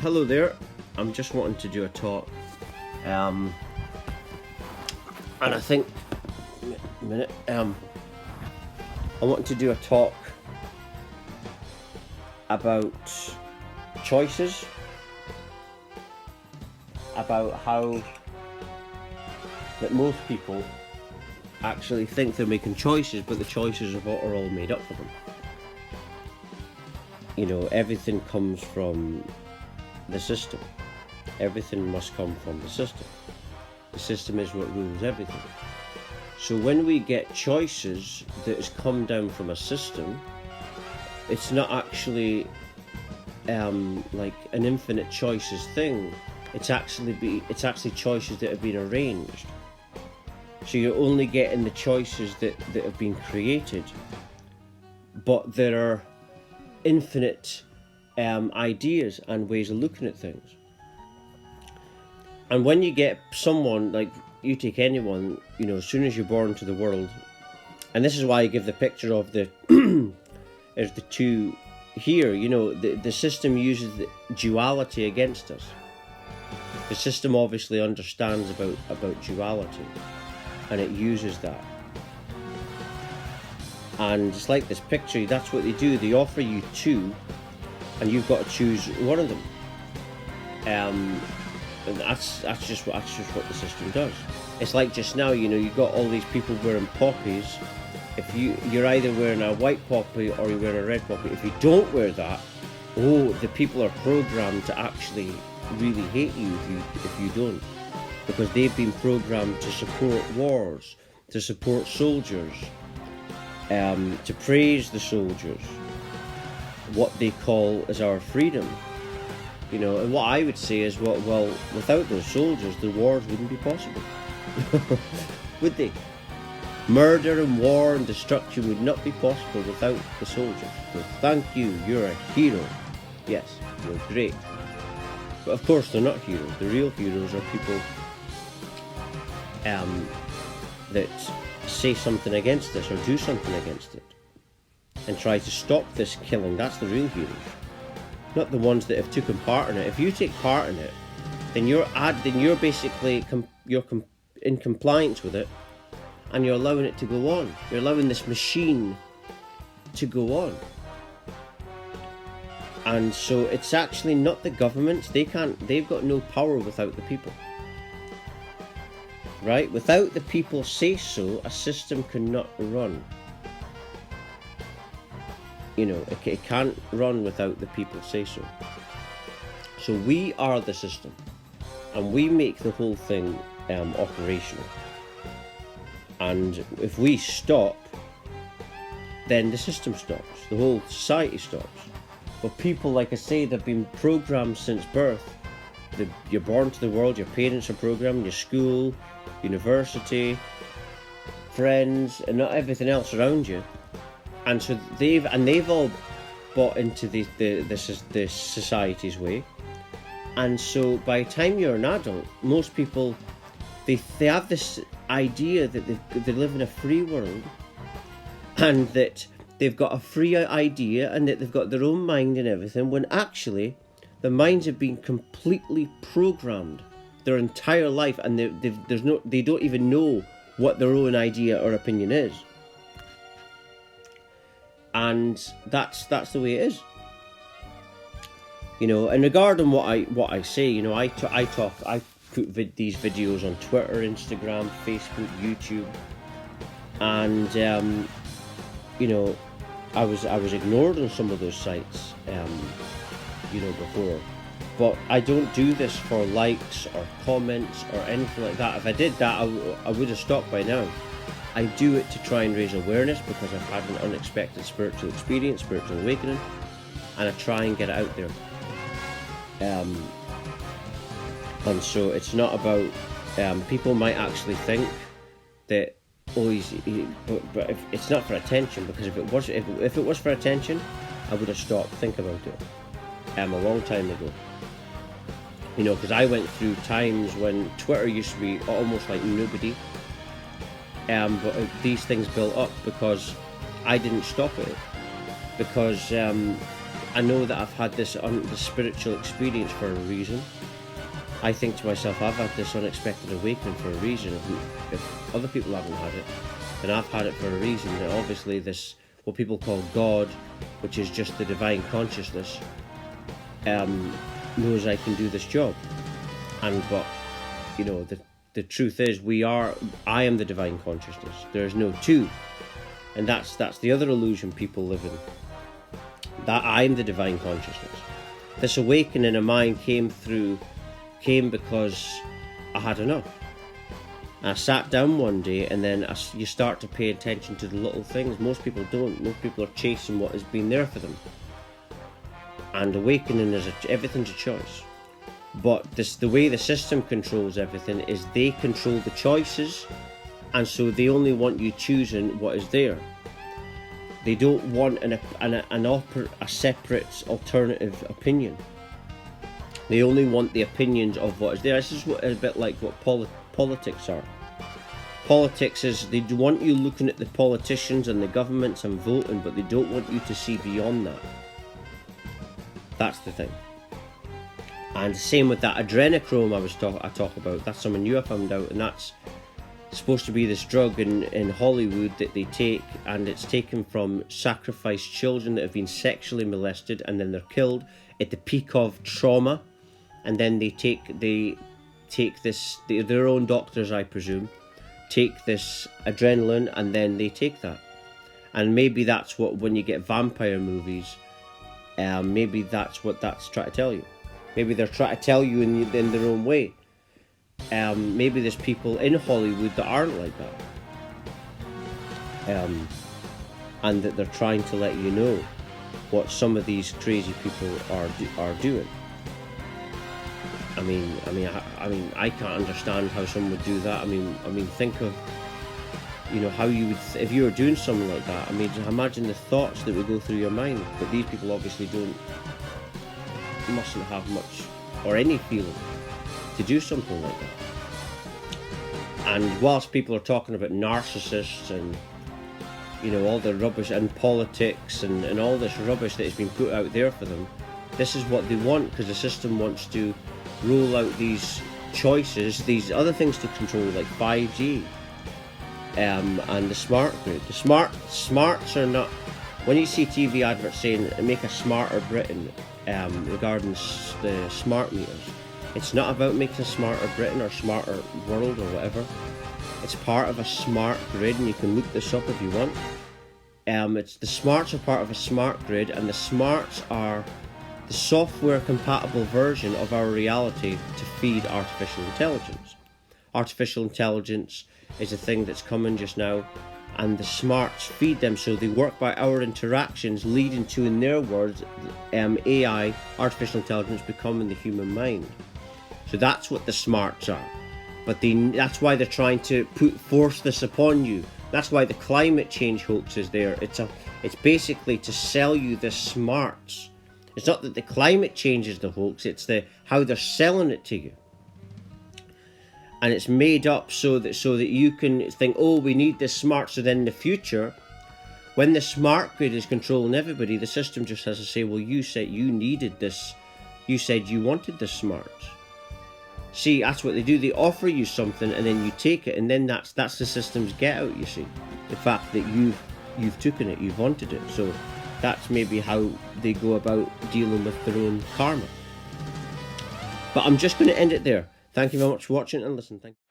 hello there. I'm just wanting to do a talk, and I think a minute. I want to do a talk about choices, about how that most people actually think they're making choices, but the choices are all made up for them. You know, everything comes from the system. Everything must come from the system. The system is what rules everything. So when we get choices that has come down from a system, it's not actually like an infinite choices thing. It's actually choices that have been arranged. So you're only getting the choices that have been created, but there are infinite ideas and ways of looking at things. And when you get someone, like you take anyone, you know, as soon as you're born to the world, and this is why I give the picture of the there's the two here, you know, the system uses the duality against us. The system obviously understands about duality, and it uses that. And it's like this picture, that's what they do. They offer you two, and you've got to choose one of them. And that's just what the system does. It's like just now, you know, you've got all these people wearing poppies. If you're either wearing a white poppy or you're wearing a red poppy. If you don't wear that, the people are programmed to actually really hate you if you don't, because they've been programmed to support wars, to support soldiers, to praise the soldiers, what they call as our freedom. You know, and what I would say is, well, without those soldiers, the wars wouldn't be possible. Would they? Murder and war and destruction would not be possible without the soldiers. So thank you, you're a hero. Yes, you're great. But of course they're not heroes. The real heroes are people that say something against this or do something against it and try to stop this killing. That's the real heroes. Not the ones that have taken part in it. If you take part in it, then you're basically in compliance with it, and you're allowing it to go on. You're allowing this machine to go on. And so it's actually not the governments. They've got no power without the people. Right? Without the people say so, a system cannot run. You know, it can't run without the people say so. So we are the system, and we make the whole thing operational. And if we stop, then the system stops. The whole society stops. But people, like I say, they've been programmed since birth. You're born to the world, your parents are programmed, your school, university, friends, and not everything else around you. And so they've all bought into the society's way. And so by the time you're an adult, most people, they have this idea that they live in a free world, and that they've got a free idea, and that they've got their own mind and everything, when actually their minds have been completely programmed their entire life, and they don't even know what their own idea or opinion is. And that's the way it is. You know, and regarding what I say, you know, I put these videos on Twitter, Instagram, Facebook, YouTube, and you know, I was ignored on some of those sites, you know, before. But I don't do this for likes or comments or anything like that. If I did that, I would have stopped by now. I do it to try and raise awareness, because I've had an unexpected spiritual experience, spiritual awakening, and I try and get it out there. And so it's not about, people might actually think that, but if it's not for attention, because if it was for attention, I would have stopped. Think about it. A long time ago. You know, because I went through times when Twitter used to be almost like nobody. But these things built up because I didn't stop it. Because I know that I've had this spiritual experience for a reason. I think to myself, I've had this unexpected awakening for a reason. If other people haven't had it, then I've had it for a reason. And obviously this, what people call God, which is just the divine consciousness, knows I can do this job. But you know, the truth is, I am the divine consciousness. There's no two. And that's the other illusion people live in. That I'm the divine consciousness. This awakening of mine came because I had enough. I sat down one day, and then you start to pay attention to the little things. Most people don't. Most people are chasing what has been there for them. And awakening is everything's a choice. But the way the system controls everything is they control the choices, and so they only want you choosing what is there. They don't want a separate alternative opinion. They only want the opinions of what is there. This is a bit like what politics are. Politics is, they want you looking at the politicians and the governments and voting, but they don't want you to see beyond that. That's the thing. And the same with that adrenochrome I talk about. That's something new I found out, and that's supposed to be this drug in Hollywood that they take, and it's taken from sacrificed children that have been sexually molested, and then they're killed at the peak of trauma, and then they take this, their own doctors, I presume, take this adrenaline, and then they take that. And maybe that's what, when you get vampire movies, maybe that's what that's trying to tell you. Maybe they're trying to tell you in their own way. Maybe there's people in Hollywood that aren't like that. And that they're trying to let you know what some of these crazy people are doing. I mean, I can't understand how someone would do that. I mean, think of, you know, how you would, if you were doing something like that. I mean, imagine the thoughts that would go through your mind. But these people obviously mustn't have much or any feeling to do something like that. And whilst people are talking about narcissists and, you know, all the rubbish and politics and all this rubbish that has been put out there for them, this is what they want, because the system wants to roll out these choices, these other things to control, like 5G and the smart grid. The smarts are not, when you see TV adverts saying make a smarter Britain regarding the smart meters, it's not about making a smarter Britain or smarter world or whatever. It's part of a smart grid, and you can look this up if you want. It's the smarts are part of a smart grid, and the smarts are the software compatible version of our reality to feed artificial intelligence. Artificial intelligence is a thing that's coming just now, and the smarts feed them, so they work by our interactions, leading to, in their words, AI, artificial intelligence, becoming the human mind. So that's what the smarts are. But that's why they're trying to force this upon you. That's why the climate change hoax is there. It's basically to sell you the smarts. It's not that the climate change is the hoax, it's how they're selling it to you. And it's made up so that you can think, oh, we need this smart, so then in the future, when the smart grid is controlling everybody, the system just has to say, well, you said you needed this, you said you wanted the smart. See, that's what they do. They offer you something, and then you take it, and then that's the system's get out, you see. The fact that you've taken it, you've wanted it. So that's maybe how they go about dealing with their own karma. But I'm just going to end it there. Thank you very much for watching and listening. Thank you.